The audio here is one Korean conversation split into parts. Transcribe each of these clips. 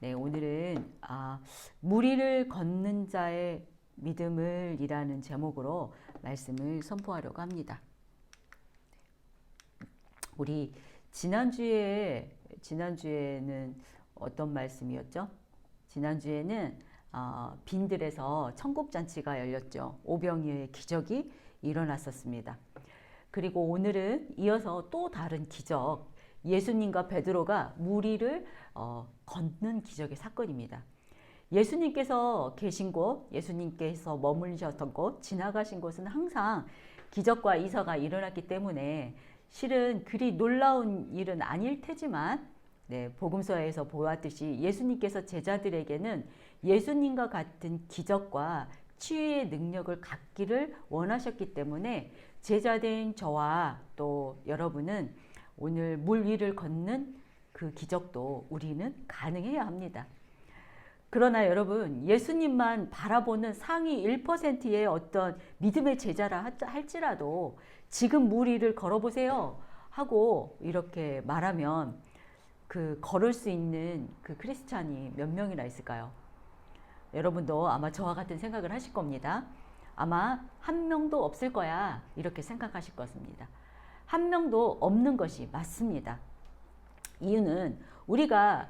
네, 오늘은 무리를 걷는 자의 믿음을 이라는 제목으로 말씀을 선포하려고 합니다. 우리 지난주에는 어떤 말씀이었죠? 지난주에는 빈들에서 천국잔치가 열렸죠. 오병이어의 기적이 일어났었습니다. 그리고 오늘은 이어서 또 다른 기적, 예수님과 베드로가 무리를 걷는 기적의 사건입니다. 예수님께서 계신 곳, 예수님께서 머물셨던 곳, 지나가신 곳은 항상 기적과 이사가 일어났기 때문에 실은 그리 놀라운 일은 아닐 테지만 복음서에서 보았듯이 예수님께서 제자들에게는 예수님과 같은 기적과 치유의 능력을 갖기를 원하셨기 때문에 제자된 저와 또 여러분은 오늘 물 위를 걷는 그 기적도 우리는 가능해야 합니다. 그러나 여러분, 예수님만 바라보는 상위 1%의 어떤 믿음의 제자라 할지라도 지금 물 위를 걸어보세요 하고 이렇게 말하면 그 걸을 수 있는 그 크리스찬이 몇 명이나 있을까요? 여러분도 아마 저와 같은 생각을 하실 겁니다. 아마 한 명도 없을 거야 이렇게 생각하실 것입니다. 한 명도 없는 것이 맞습니다. 이유는 우리가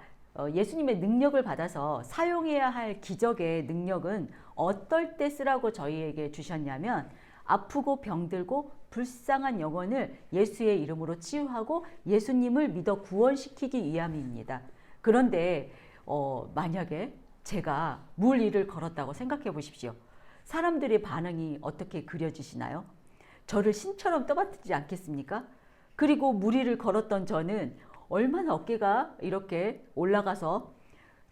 예수님의 능력을 받아서 사용해야 할 기적의 능력은 어떨 때 쓰라고 저희에게 주셨냐면 아프고 병들고 불쌍한 영혼을 예수의 이름으로 치유하고 예수님을 믿어 구원시키기 위함입니다. 그런데 만약에 제가 물 위를 걸었다고 생각해 보십시오. 사람들의 반응이 어떻게 그려지시나요? 저를 신처럼 떠받들지 않겠습니까? 그리고 물 위를 걸었던 저는 얼마나 어깨가 이렇게 올라가서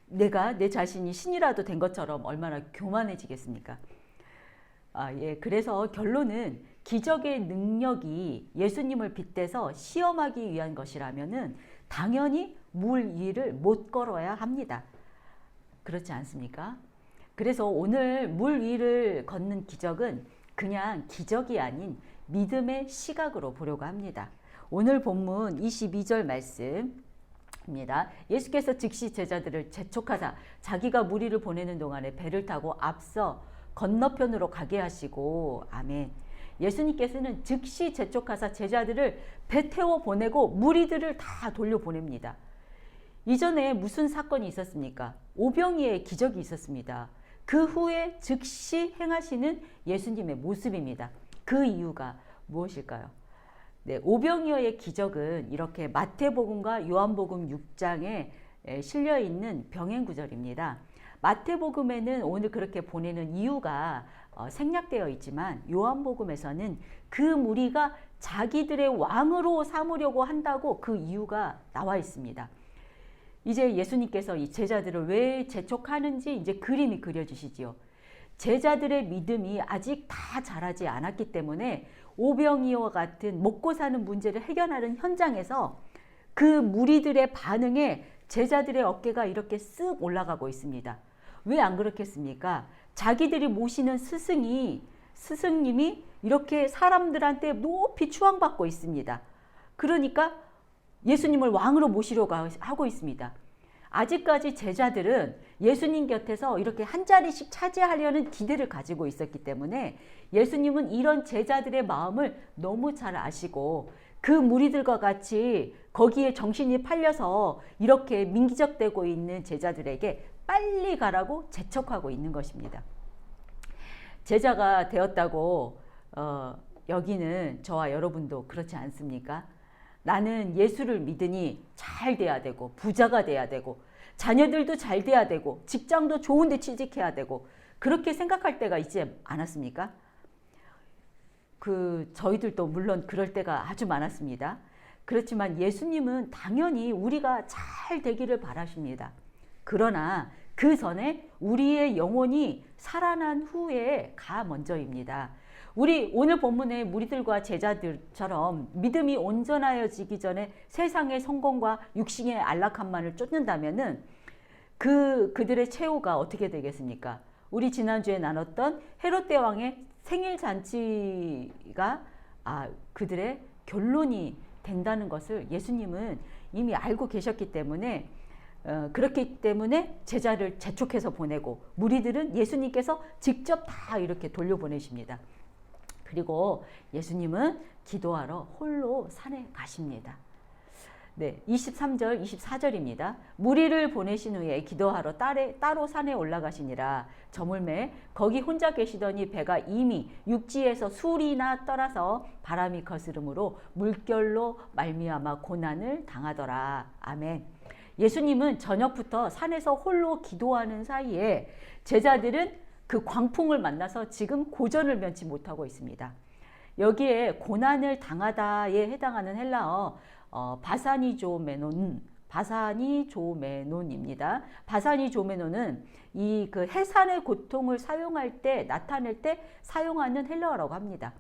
내가 내 자신이 신이라도 된 것처럼 얼마나 교만해지겠습니까? 그래서 결론은 기적의 능력이 예수님을 빗대서 시험하기 위한 것이라면은 당연히 물 위를 못 걸어야 합니다. 그렇지 않습니까? 그래서 오늘 물 위를 걷는 기적은 그냥 기적이 아닌 믿음의 시각으로 보려고 합니다. 오늘 본문 22절 말씀입니다. 예수께서 즉시 제자들을 재촉하사 자기가 무리를 보내는 동안에 배를 타고 앞서 건너편으로 가게 하시고 아멘. 예수님께서는 즉시 재촉하사 제자들을 배 태워 보내고 무리들을 다 돌려보냅니다. 이전에 무슨 사건이 있었습니까? 오병이어의 기적이 있었습니다. 그 후에 즉시 행하시는 예수님의 모습입니다. 그 이유가 무엇일까요? 오병이어의 기적은 이렇게 마태복음과 요한복음 6장에 실려 있는 병행 구절입니다. 마태복음에는 오늘 그렇게 보내는 이유가 생략되어 있지만 요한복음에서는 그 무리가 자기들의 왕으로 삼으려고 한다고 그 이유가 나와 있습니다. 이제 예수님께서 이 제자들을 왜 재촉하는지 이제 그림이 그려지시지요. 제자들의 믿음이 아직 다 자라지 않았기 때문에 오병이어와 같은 먹고 사는 문제를 해결하는 현장에서 그 무리들의 반응에 제자들의 어깨가 이렇게 쓱 올라가고 있습니다. 왜 안 그렇겠습니까? 자기들이 모시는 스승님이 이렇게 사람들한테 높이 추앙받고 있습니다. 그러니까 예수님을 왕으로 모시려고 하고 있습니다. 아직까지 제자들은 예수님 곁에서 이렇게 한 자리씩 차지하려는 기대를 가지고 있었기 때문에 예수님은 이런 제자들의 마음을 너무 잘 아시고 그 무리들과 같이 거기에 정신이 팔려서 이렇게 민기적대고 있는 제자들에게 빨리 가라고 재촉하고 있는 것입니다. 제자가 되었다고 여기는 저와 여러분도 그렇지 않습니까? 나는 예수를 믿으니 잘 돼야 되고 부자가 돼야 되고 자녀들도 잘 돼야 되고 직장도 좋은 데 취직해야 되고 그렇게 생각할 때가 있지 않았습니까? 저희들도 물론 그럴 때가 아주 많았습니다. 그렇지만 예수님은 당연히 우리가 잘 되기를 바라십니다. 그러나 그 전에 우리의 영혼이 살아난 후에 가 먼저입니다. 우리 오늘 본문의 무리들과 제자들처럼 믿음이 온전하여지기 전에 세상의 성공과 육신의 안락함만을 쫓는다면은 그들의 최후가 어떻게 되겠습니까? 우리 지난주에 나눴던 헤롯 대왕의 생일 잔치가 그들의 결론이 된다는 것을 예수님은 이미 알고 계셨기 때문에 그렇기 때문에 제자를 재촉해서 보내고 무리들은 예수님께서 직접 다 이렇게 돌려보내십니다. 그리고 예수님은 기도하러 홀로 산에 가십니다. 네, 23절, 24절입니다. 무리를 보내신 후에 기도하러 따로 산에 올라가시니라. 저물매 거기 혼자 계시더니 배가 이미 육지에서 술이나 떠나서 바람이 거스름으로 물결로 말미암아 고난을 당하더라. 아멘. 예수님은 저녁부터 산에서 홀로 기도하는 사이에 제자들은 그 광풍을 만나서 지금 고전을 면치 못하고 있습니다. 여기에 고난을 당하다에 해당하는 헬라어 바사니조메논입니다. 바사니조메논은 이 그 해산의 고통을 사용할 때 나타낼 때 사용하는 헬라어라고 합니다.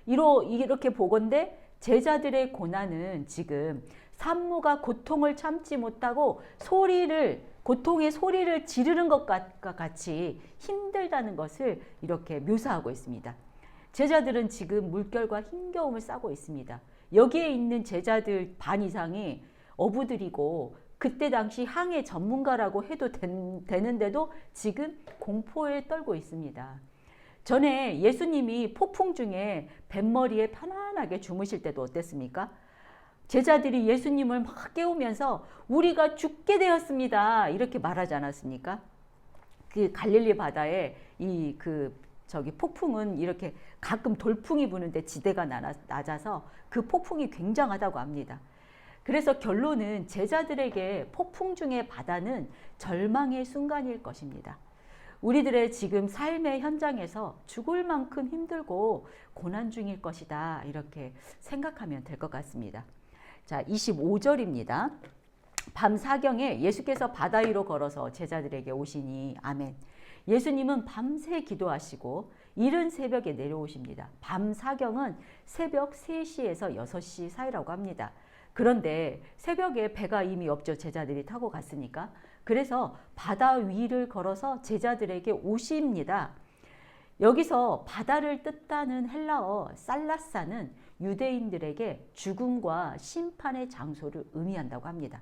이렇게 보건대 제자들의 고난은 지금 산모가 고통을 참지 못하고 고통의 소리를 지르는 것과 같이 힘들다는 것을 이렇게 묘사하고 있습니다. 제자들은 지금 물결과 힘겨움을 싸고 있습니다. 여기에 있는 제자들 반 이상이 어부들이고 그때 당시 항해 전문가라고 해도 되는데도 지금 공포에 떨고 있습니다. 전에 예수님이 폭풍 중에 뱃머리에 편안하게 주무실 때도 어땠습니까? 제자들이 예수님을 막 깨우면서 우리가 죽게 되었습니다. 이렇게 말하지 않았습니까? 그 갈릴리 바다에 폭풍은 이렇게 가끔 돌풍이 부는데 지대가 낮아서 그 폭풍이 굉장하다고 합니다. 그래서 결론은 제자들에게 폭풍 중의 바다는 절망의 순간일 것입니다. 우리들의 지금 삶의 현장에서 죽을 만큼 힘들고 고난 중일 것이다. 이렇게 생각하면 될 것 같습니다. 자, 25절입니다. 밤 사경에 예수께서 바다 위로 걸어서 제자들에게 오시니 아멘. 예수님은 밤새 기도하시고 이른 새벽에 내려오십니다. 밤 사경은 새벽 3시에서 6시 사이라고 합니다. 그런데 새벽에 배가 이미 없죠. 제자들이 타고 갔으니까. 그래서 바다 위를 걸어서 제자들에게 오십니다. 여기서 바다를 뜻하는 헬라어 살라사는 유대인들에게 죽음과 심판의 장소를 의미한다고 합니다.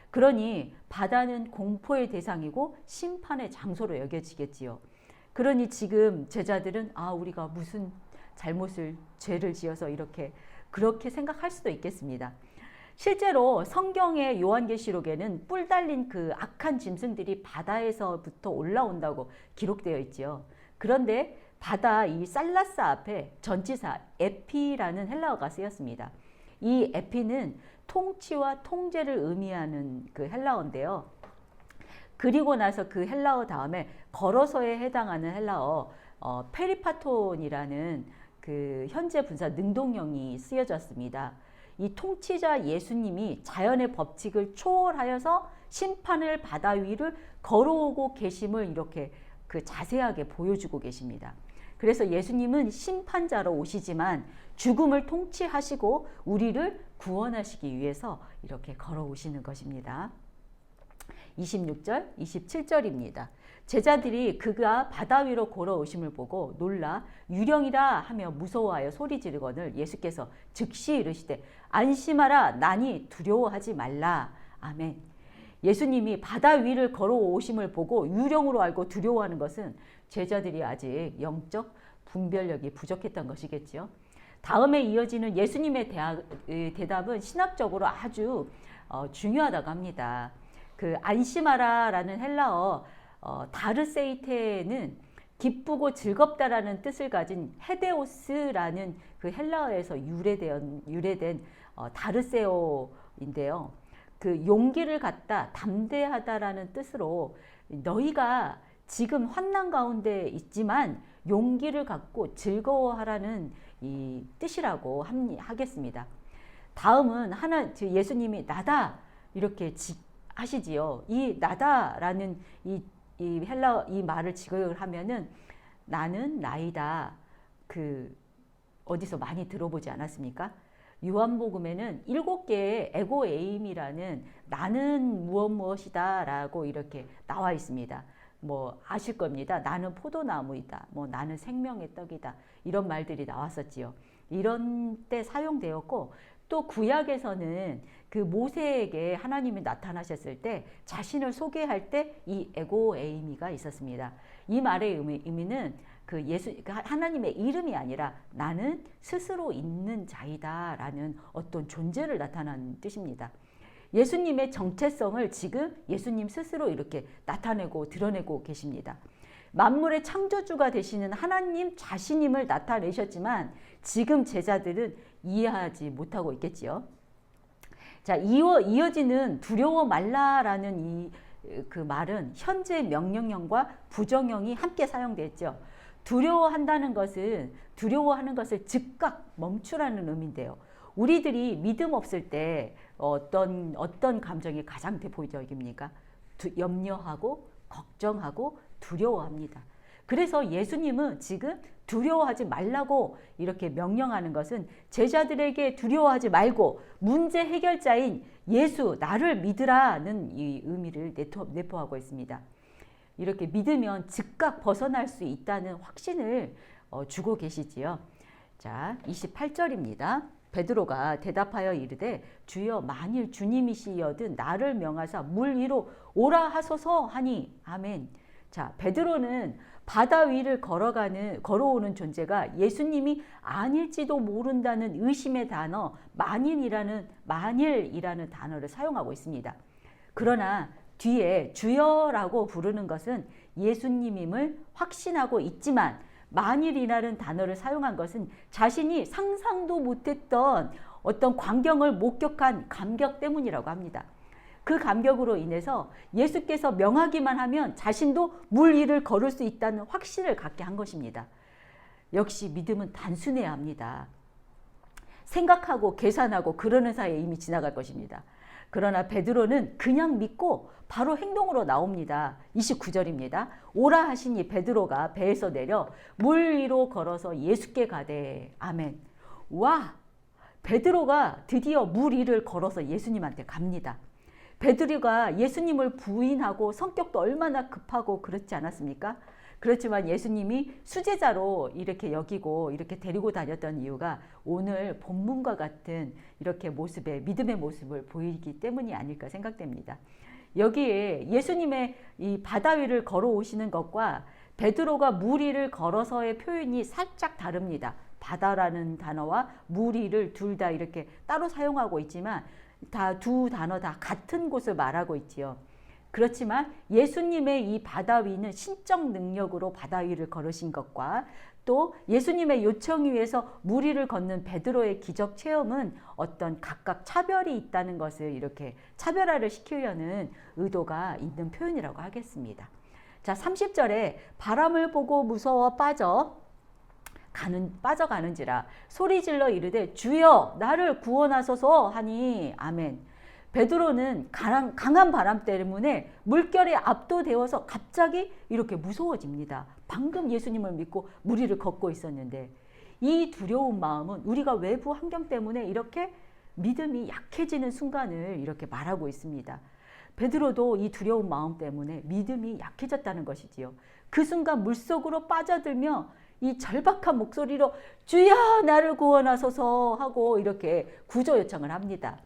그러니 바다는 공포의 대상이고 심판의 장소로 여겨지겠지요. 그러니 지금 제자들은 우리가 무슨 죄를 지어서 그렇게 생각할 수도 있겠습니다. 실제로 성경의 요한계시록에는 뿔 달린 그 악한 짐승들이 바다에서부터 올라온다고 기록되어 있지요. 그런데 바다 이 살라사 앞에 전치사 에피라는 헬라어가 쓰였습니다. 이 에피는 통치와 통제를 의미하는 그 헬라어인데요. 그리고 나서 그 헬라어 다음에 걸어서에 해당하는 헬라어 페리파톤이라는 그 현재 분사 능동형이 쓰여졌습니다. 이 통치자 예수님이 자연의 법칙을 초월하여서 심판을 바다 위를 걸어오고 계심을 이렇게 그 자세하게 보여주고 계십니다. 그래서 예수님은 심판자로 오시지만 죽음을 통치하시고 우리를 구원하시기 위해서 이렇게 걸어오시는 것입니다. 26절, 27절입니다. 제자들이 그가 바다 위로 걸어오심을 보고 놀라 유령이라 하며 무서워하여 소리 지르거늘 예수께서 즉시 이르시되 안심하라 나니 두려워하지 말라. 아멘. 예수님이 바다 위를 걸어오심을 보고 유령으로 알고 두려워하는 것은 제자들이 아직 영적 분별력이 부족했던 것이겠죠. 다음에 이어지는 예수님의 대답은 신학적으로 아주 중요하다고 합니다. 그 안심하라라는 헬라어 다르세이테는 기쁘고 즐겁다라는 뜻을 가진 헤데오스라는 그 헬라어에서 유래된 다르세오인데요. 그 용기를 갖다 담대하다라는 뜻으로 너희가 지금 환난 가운데 있지만 용기를 갖고 즐거워하라는 이 뜻이라고 하겠습니다. 다음은 예수님이 나다 이렇게 하시지요. 이 나다라는 이 헬라어 이 말을 직역을 하면은 나는 나이다. 어디서 많이 들어보지 않았습니까? 요한복음에는 7개의 에고에임이라는 나는 무엇이다 라고 이렇게 나와 있습니다. 아실 겁니다. 나는 포도나무이다. 나는 생명의 떡이다. 이런 말들이 나왔었지요. 이런 때 사용되었고 또 구약에서는 그 모세에게 하나님이 나타나셨을 때 자신을 소개할 때 이 에고 에이미가 있었습니다. 이 말의 의미는 그 하나님의 이름이 아니라 나는 스스로 있는 자이다라는 어떤 존재를 나타내는 뜻입니다. 예수님의 정체성을 지금 예수님 스스로 이렇게 나타내고 드러내고 계십니다. 만물의 창조주가 되시는 하나님 자신임을 나타내셨지만 지금 제자들은 이해하지 못하고 있겠지요. 자, 이어지는 두려워 말라라는 그 말은 현재 명령형과 부정형이 함께 사용됐죠. 두려워하는 것을 즉각 멈추라는 의미인데요. 우리들이 믿음 없을 때 어떤 감정이 가장 대표적입니까? 염려하고 걱정하고 두려워합니다. 그래서 예수님은 지금 두려워하지 말라고 이렇게 명령하는 것은 제자들에게 두려워하지 말고 문제 해결자인 예수 나를 믿으라는 이 의미를 내포하고 있습니다. 이렇게 믿으면 즉각 벗어날 수 있다는 확신을 주고 계시지요. 자, 28절입니다. 베드로가 대답하여 이르되 주여 만일 주님이시여든 나를 명하사 물 위로 오라 하소서 하니 아멘. 자, 베드로는 바다 위를 걸어오는 존재가 예수님이 아닐지도 모른다는 의심의 단어 만일이라는 단어를 사용하고 있습니다. 그러나 뒤에 주여라고 부르는 것은 예수님임을 확신하고 있지만 만일이라는 단어를 사용한 것은 자신이 상상도 못했던 어떤 광경을 목격한 감격 때문이라고 합니다. 그 감격으로 인해서 예수께서 명하기만 하면 자신도 물 위를 걸을 수 있다는 확신을 갖게 한 것입니다. 역시 믿음은 단순해야 합니다. 생각하고 계산하고 그러는 사이에 이미 지나갈 것입니다. 그러나 베드로는 그냥 믿고 바로 행동으로 나옵니다. 29절입니다. 오라 하시니 베드로가 배에서 내려 물 위로 걸어서 예수께 가되 아멘. 와, 베드로가 드디어 물 위를 걸어서 예수님한테 갑니다. 베드로가 예수님을 부인하고 성격도 얼마나 급하고 그렇지 않았습니까? 그렇지만 예수님이 수제자로 이렇게 여기고 이렇게 데리고 다녔던 이유가 오늘 본문과 같은 이렇게 믿음의 모습을 보이기 때문이 아닐까 생각됩니다. 여기에 예수님의 이 바다 위를 걸어오시는 것과 베드로가 물 위를 걸어서의 표현이 살짝 다릅니다. 바다라는 단어와 물 위를 둘 다 이렇게 따로 사용하고 있지만 두 단어 다 같은 곳을 말하고 있지요. 그렇지만 예수님의 이 바다 위는 신적 능력으로 바다 위를 걸으신 것과 또 예수님의 요청 위에서 물 위를 걷는 베드로의 기적 체험은 어떤 각각 차별이 있다는 것을 이렇게 차별화를 시키려는 의도가 있는 표현이라고 하겠습니다. 자, 30절에 바람을 보고 무서워 빠져가는지라 소리질러 이르되 주여 나를 구원하소서 하니 아멘. 베드로는 강한 바람 때문에 물결에 압도되어서 갑자기 이렇게 무서워집니다. 방금 예수님을 믿고 물 위를 걷고 있었는데 이 두려운 마음은 우리가 외부 환경 때문에 이렇게 믿음이 약해지는 순간을 이렇게 말하고 있습니다. 베드로도 이 두려운 마음 때문에 믿음이 약해졌다는 것이지요. 그 순간 물속으로 빠져들며 이 절박한 목소리로 주여 나를 구원하소서 하고 이렇게 구조 요청을 합니다.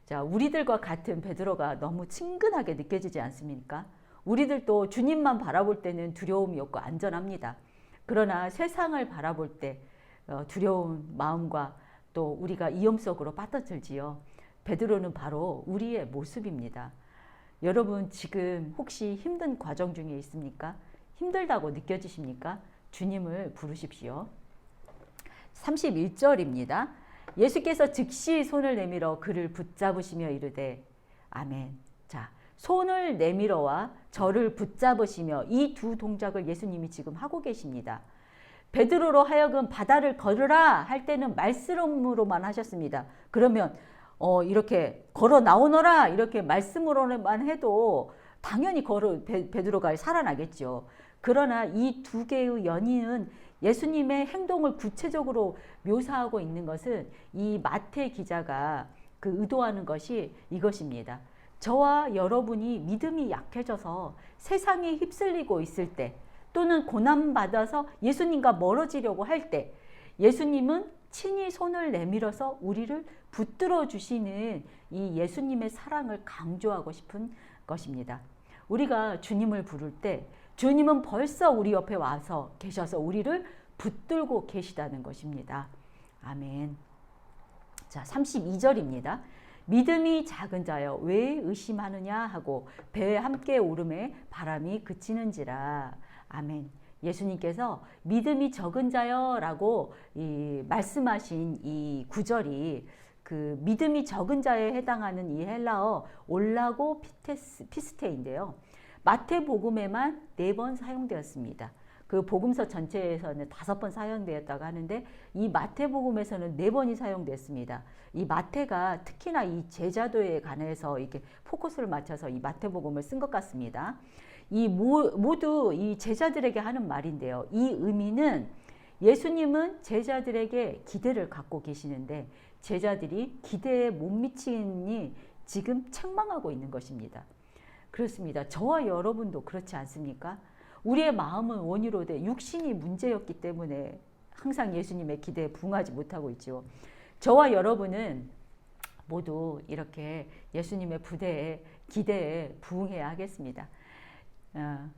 자, 우리들과 같은 베드로가 너무 친근하게 느껴지지 않습니까? 우리들도 주님만 바라볼 때는 두려움이 없고 안전합니다. 그러나 세상을 바라볼 때 두려운 마음과 또 우리가 위험 속으로 빠져들지요. 베드로는 바로 우리의 모습입니다. 여러분 지금 혹시 힘든 과정 중에 있습니까? 힘들다고 느껴지십니까? 주님을 부르십시오. 31절입니다. 예수께서 즉시 손을 내밀어 그를 붙잡으시며 이르되 아멘. 자, 손을 내밀어와 저를 붙잡으시며 이 두 동작을 예수님이 지금 하고 계십니다. 베드로로 하여금 바다를 걸으라 할 때는 말씀으로만 하셨습니다. 그러면 이렇게 걸어 나오너라 이렇게 말씀으로만 해도 당연히 베드로가 살아나겠죠. 그러나 이 두 개의 연인은 예수님의 행동을 구체적으로 묘사하고 있는 것은 이 마태 기자가 그 의도하는 것이 이것입니다. 저와 여러분이 믿음이 약해져서 세상에 휩쓸리고 있을 때 또는 고난받아서 예수님과 멀어지려고 할 때 예수님은 친히 손을 내밀어서 우리를 붙들어 주시는 이 예수님의 사랑을 강조하고 싶은 것입니다. 우리가 주님을 부를 때 주님은 벌써 우리 옆에 와서 계셔서 우리를 붙들고 계시다는 것입니다. 아멘. 자, 32절입니다. 믿음이 작은 자여 왜 의심하느냐 하고 배에 함께 오름에 바람이 그치는지라. 아멘. 예수님께서 믿음이 적은 자여라고 말씀하신 이 구절이 그 믿음이 적은 자에 해당하는 이 헬라어 올라고 피스테인데요. 마태복음에만 4번 사용되었습니다. 그 복음서 전체에서는 5번 사용되었다고 하는데 이 마태복음에서는 4번이 사용됐습니다. 이 마태가 특히나 이 제자도에 관해서 이렇게 포커스를 맞춰서 이 마태복음을 쓴 것 같습니다. 이 모두 이 제자들에게 하는 말인데요. 이 의미는 예수님은 제자들에게 기대를 갖고 계시는데 제자들이 기대에 못 미치니 지금 책망하고 있는 것입니다. 그렇습니다. 저와 여러분도 그렇지 않습니까? 우리의 마음은 원이로되 육신이 문제였기 때문에 항상 예수님의 기대에 부응하지 못하고 있죠. 저와 여러분은 모두 이렇게 예수님의 기대에 부응해야 하겠습니다.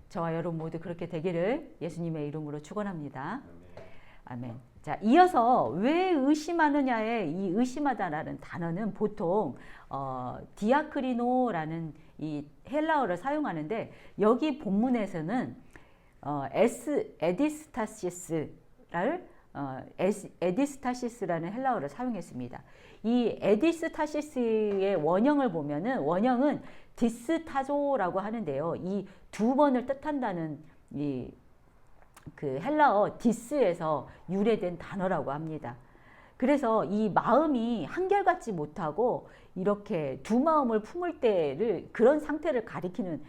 저와 여러분 모두 그렇게 되기를 예수님의 이름으로 축원합니다. 아멘. 자, 이어서 왜 의심하느냐에 이 의심하다라는 단어는 보통 디아크리노라는 이 헬라어를 사용하는데 여기 본문에서는 에디스타시스라는 헬라어를 사용했습니다. 이 에디스타시스의 원형을 보면은 원형은 디스타조라고 하는데요. 이 2번을 뜻한다는 그 헬라어 디스에서 유래된 단어라고 합니다. 그래서 이 마음이 한결같지 못하고 이렇게 두 마음을 품을 때를 그런 상태를 가리키는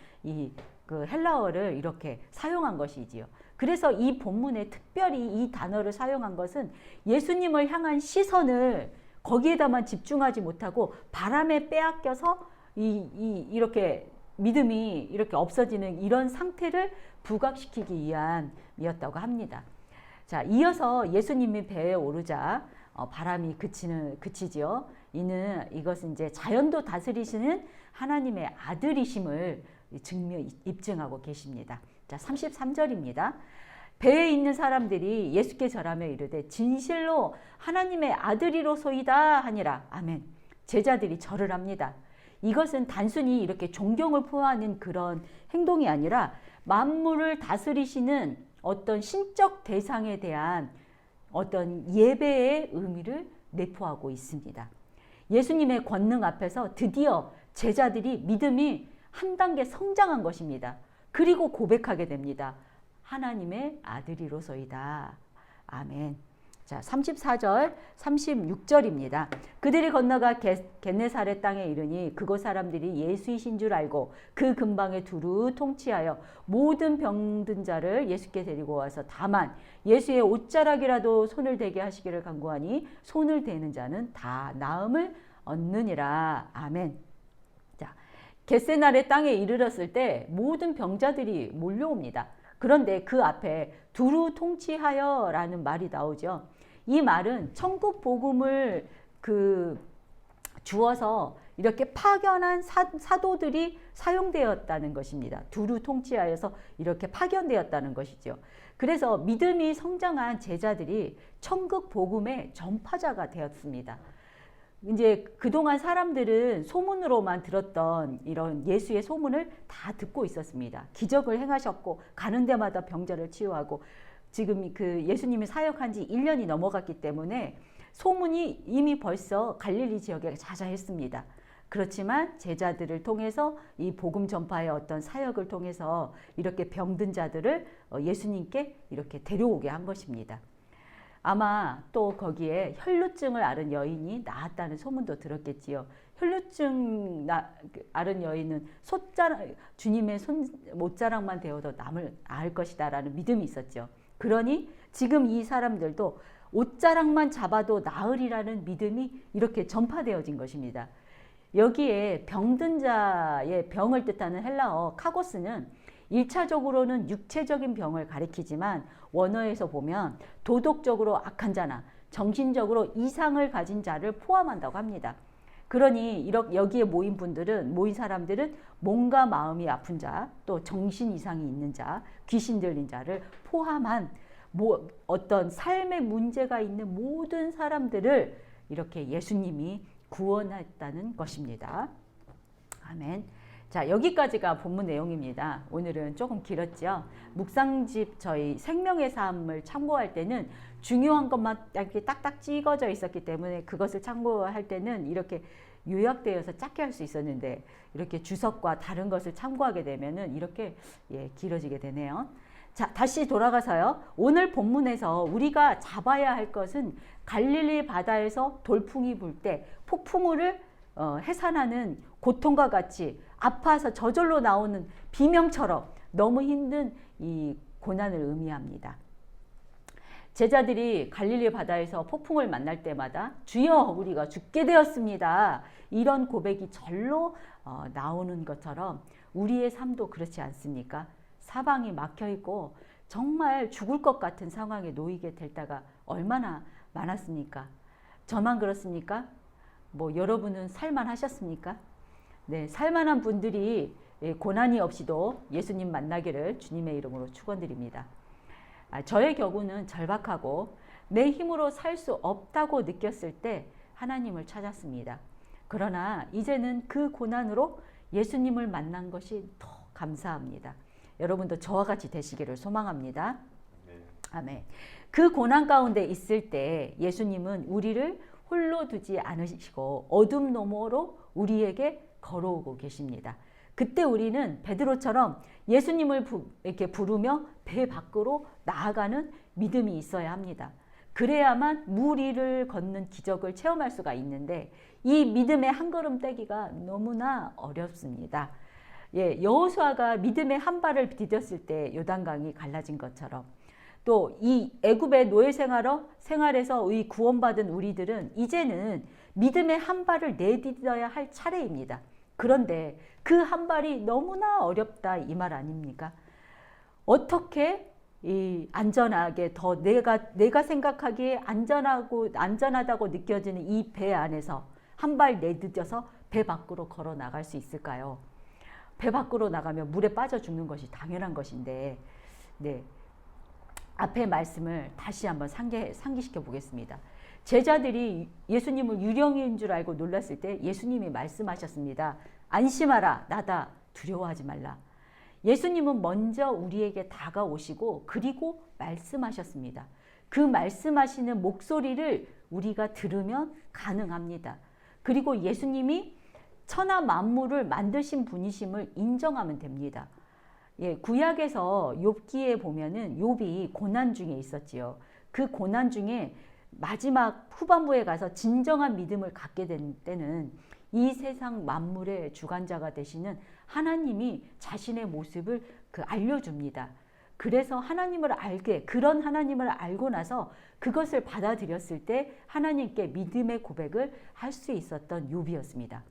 그 헬라어를 이렇게 사용한 것이지요. 그래서 이 본문에 특별히 이 단어를 사용한 것은 예수님을 향한 시선을 거기에다만 집중하지 못하고 바람에 빼앗겨서 이렇게 믿음이 이렇게 없어지는 이런 상태를 부각시키기 위함이었다고 합니다. 자, 이어서 예수님이 배에 오르자 바람이 그치지요. 이것은 이제 자연도 다스리시는 하나님의 아들이심을 입증하고 계십니다. 자, 33절입니다. 배에 있는 사람들이 예수께 절하며 이르되 진실로 하나님의 아들이로소이다 하니라. 아멘. 제자들이 절을 합니다. 이것은 단순히 이렇게 존경을 표하는 그런 행동이 아니라 만물을 다스리시는 어떤 신적 대상에 대한 어떤 예배의 의미를 내포하고 있습니다. 예수님의 권능 앞에서 드디어 제자들이 믿음이 한 단계 성장한 것입니다. 그리고 고백하게 됩니다. 하나님의 아들이로소이다. 아멘. 자, 34절, 36절입니다. 그들이 건너가 겟네사렛 땅에 이르니 그곳 사람들이 예수이신 줄 알고 그 근방에 두루 통치하여 모든 병든 자를 예수께 데리고 와서 다만 예수의 옷자락이라도 손을 대게 하시기를 간구하니 손을 대는 자는 다 나음을 얻느니라. 아멘. 자, 겟세나렛 땅에 이르렀을 때 모든 병자들이 몰려옵니다. 그런데 그 앞에 두루 통치하여 라는 말이 나오죠. 이 말은 천국 복음을 주어서 이렇게 파견한 사도들이 사용되었다는 것입니다. 두루 통치하여서 이렇게 파견되었다는 것이죠. 그래서 믿음이 성장한 제자들이 천국 복음의 전파자가 되었습니다. 이제 그동안 사람들은 소문으로만 들었던 이런 예수의 소문을 다 듣고 있었습니다. 기적을 행하셨고 가는 데마다 병자를 치유하고 지금 그 예수님이 사역한 지 1년이 넘어갔기 때문에 소문이 이미 벌써 갈릴리 지역에 자자했습니다. 그렇지만 제자들을 통해서 이 복음 전파의 어떤 사역을 통해서 이렇게 병든 자들을 예수님께 이렇게 데려오게 한 것입니다. 아마 또 거기에 혈루증을 앓은 여인이 나았다는 소문도 들었겠지요. 혈루증 앓은 여인은 주님의 못자락만 되어도 남을 앓을 것이다 라는 믿음이 있었죠. 그러니 지금 이 사람들도 옷자락만 잡아도 나으리라는 믿음이 이렇게 전파되어진 것입니다. 여기에 병든 자의 병을 뜻하는 헬라어 카고스는 1차적으로는 육체적인 병을 가리키지만 원어에서 보면 도덕적으로 악한 자나 정신적으로 이상을 가진 자를 포함한다고 합니다. 그러니 여기에 모인 사람들은 몸과 마음이 아픈 자, 또 정신 이상이 있는 자, 귀신 들린 자를 포함한 어떤 삶의 문제가 있는 모든 사람들을 이렇게 예수님이 구원했다는 것입니다. 아멘. 자, 여기까지가 본문 내용입니다. 오늘은 조금 길었죠. 묵상집 저희 생명의 삶을 참고할 때는 중요한 것만 이렇게 딱딱 찍어져 있었기 때문에 그것을 참고할 때는 이렇게 요약되어서 짧게 할 수 있었는데 이렇게 주석과 다른 것을 참고하게 되면은 이렇게 길어지게 되네요. 자, 다시 돌아가서요. 오늘 본문에서 우리가 잡아야 할 것은 갈릴리 바다에서 돌풍이 불 때 폭풍우를 해산하는 고통과 같이 아파서 저절로 나오는 비명처럼 너무 힘든 이 고난을 의미합니다. 제자들이 갈릴리 바다에서 폭풍을 만날 때마다 주여 우리가 죽게 되었습니다. 이런 고백이 절로 나오는 것처럼 우리의 삶도 그렇지 않습니까? 사방이 막혀 있고 정말 죽을 것 같은 상황에 놓이게 될 때가 얼마나 많았습니까? 저만 그렇습니까? 여러분은 살만하셨습니까? 네, 살만한 분들이 고난이 없이도 예수님 만나기를 주님의 이름으로 축원드립니다. 저의 경우는 절박하고 내 힘으로 살 수 없다고 느꼈을 때 하나님을 찾았습니다. 그러나 이제는 그 고난으로 예수님을 만난 것이 더 감사합니다. 여러분도 저와 같이 되시기를 소망합니다. 아멘. 그 고난 가운데 있을 때 예수님은 우리를 홀로 두지 않으시고 어둠 너머로 우리에게 걸어오고 계십니다. 그때 우리는 베드로처럼 예수님을 이렇게 부르며 배 밖으로 나아가는 믿음이 있어야 합니다. 그래야만 물 위를 걷는 기적을 체험할 수가 있는데 이 믿음의 한 걸음 떼기가 너무나 어렵습니다. 여호수아가 믿음의 한 발을 디뎠을 때 요단강이 갈라진 것처럼 또 이 애굽의 노예 생활에서 이 구원받은 우리들은 이제는 믿음의 한 발을 내딛어야 할 차례입니다. 그런데 그 한 발이 너무나 어렵다 이 말 아닙니까? 어떻게 안전하게 더 내가 생각하기에 안전하다고 느껴지는 이 배 안에서 한 발 내딛어서 배 밖으로 걸어 나갈 수 있을까요? 배 밖으로 나가면 물에 빠져 죽는 것이 당연한 것인데, 네. 앞의 말씀을 다시 한번 상기시켜 보겠습니다. 제자들이 예수님을 유령인 줄 알고 놀랐을 때 예수님이 말씀하셨습니다. 안심하라, 나다, 두려워하지 말라. 예수님은 먼저 우리에게 다가오시고 그리고 말씀하셨습니다. 그 말씀하시는 목소리를 우리가 들으면 가능합니다. 그리고 예수님이 천하 만물을 만드신 분이심을 인정하면 됩니다. 구약에서 욥기에 보면은 욥이 고난 중에 있었지요. 그 고난 중에 마지막 후반부에 가서 진정한 믿음을 갖게 된 때는 이 세상 만물의 주관자가 되시는 하나님이 자신의 모습을 알려줍니다. 그래서 그런 하나님을 알고 나서 그것을 받아들였을 때 하나님께 믿음의 고백을 할 수 있었던 욥이었습니다.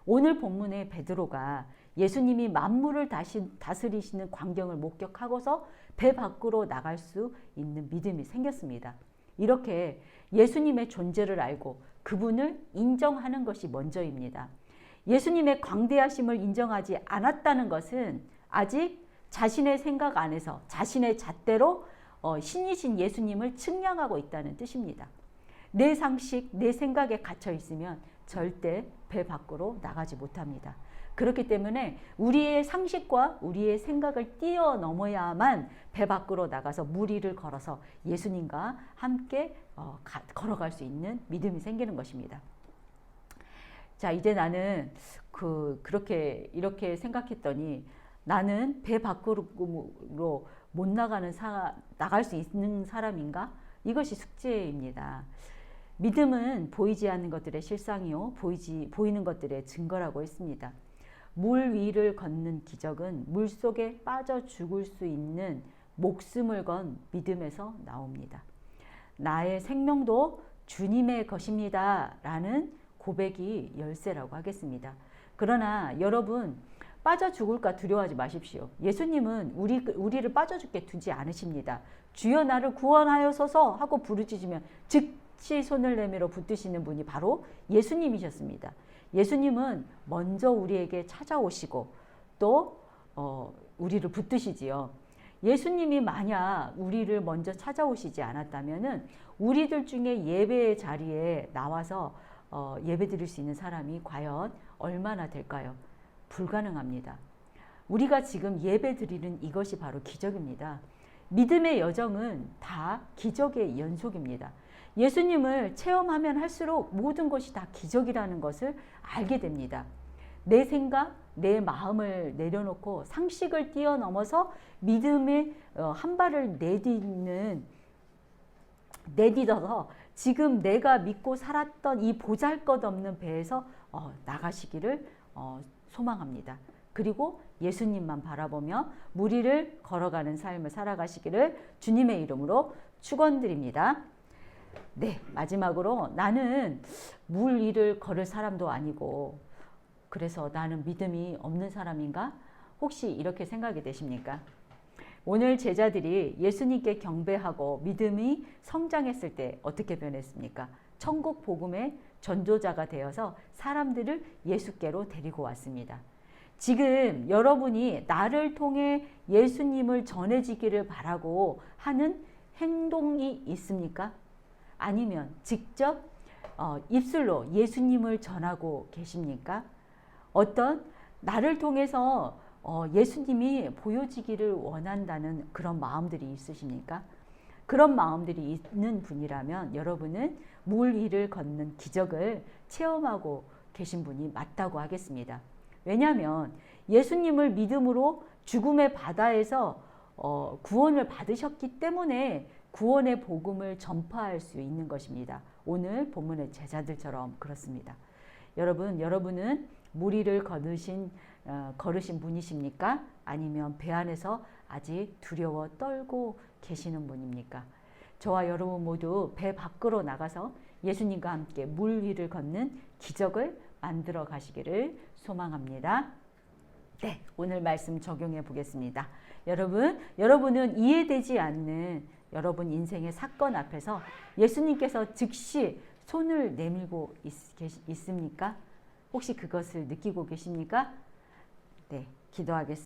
오늘 본문의 베드로가 예수님이 만물을 다스리시는 광경을 목격하고서 배 밖으로 나갈 수 있는 믿음이 생겼습니다. 이렇게 예수님의 존재를 알고 그분을 인정하는 것이 먼저입니다. 예수님의 광대하심을 인정하지 않았다는 것은 아직 자신의 생각 안에서 자신의 잣대로 신이신 예수님을 측량하고 있다는 뜻입니다. 내 상식, 내 생각에 갇혀 있으면 절대 배 밖으로 나가지 못합니다. 그렇기 때문에 우리의 상식과 우리의 생각을 뛰어넘어야만 배 밖으로 나가서 물 위를 걸어서 예수님과 함께 걸어갈 수 있는 믿음이 생기는 것입니다. 자, 이제 나는 이렇게 생각했더니 나는 배 밖으로 못 나갈 수 있는 사람인가? 이것이 숙제입니다. 믿음은 보이지 않는 것들의 실상이요 보이는 것들의 증거라고 했습니다. 물 위를 걷는 기적은 물 속에 빠져 죽을 수 있는 목숨을 건 믿음에서 나옵니다. 나의 생명도 주님의 것입니다 라는 고백이 열쇠라고 하겠습니다. 그러나 여러분 빠져 죽을까 두려워하지 마십시오. 예수님은 우리를 빠져 죽게 두지 않으십니다. 주여 나를 구원하여소서 하고 부르짖으면 즉 같이 손을 내밀어 붙드시는 분이 바로 예수님이셨습니다. 예수님은 먼저 우리에게 찾아오시고 또 우리를 붙드시지요. 예수님이 만약 우리를 먼저 찾아오시지 않았다면은 우리들 중에 예배의 자리에 나와서 예배 드릴 수 있는 사람이 과연 얼마나 될까요? 불가능합니다. 우리가 지금 예배 드리는 이것이 바로 기적입니다. 믿음의 여정은 다 기적의 연속입니다. 예수님을 체험하면 할수록 모든 것이 다 기적이라는 것을 알게 됩니다. 내 생각, 내 마음을 내려놓고 상식을 뛰어넘어서 믿음의 한 발을 내딛어서 지금 내가 믿고 살았던 이 보잘것없는 배에서 나가시기를 소망합니다. 그리고 예수님만 바라보며 물 위를 걸어가는 삶을 살아가시기를 주님의 이름으로 축원드립니다. 네, 마지막으로 나는 물 위를 걸을 사람도 아니고 그래서 나는 믿음이 없는 사람인가? 혹시 이렇게 생각이 되십니까? 오늘 제자들이 예수님께 경배하고 믿음이 성장했을 때 어떻게 변했습니까? 천국 복음의 전도자가 되어서 사람들을 예수께로 데리고 왔습니다. 지금 여러분이 나를 통해 예수님을 전해지기를 바라고 하는 행동이 있습니까? 아니면 직접 입술로 예수님을 전하고 계십니까? 어떤 나를 통해서 예수님이 보여지기를 원한다는 그런 마음들이 있으십니까? 그런 마음들이 있는 분이라면 여러분은 물 위를 걷는 기적을 체험하고 계신 분이 맞다고 하겠습니다. 왜냐하면 예수님을 믿음으로 죽음의 바다에서 구원을 받으셨기 때문에 구원의 복음을 전파할 수 있는 것입니다. 오늘 본문의 제자들처럼 그렇습니다. 여러분은 물 위를 걸으신 분이십니까? 아니면 배 안에서 아직 두려워 떨고 계시는 분입니까? 저와 여러분 모두 배 밖으로 나가서 예수님과 함께 물 위를 걷는 기적을 만들어 가시기를 소망합니다. 네, 오늘 말씀 적용해 보겠습니다. 여러분은 이해되지 않는 여러분 인생의 사건 앞에서 예수님께서 즉시 손을 내밀고 있습니까? 혹시 그것을 느끼고 계십니까? 네, 기도하겠습니다.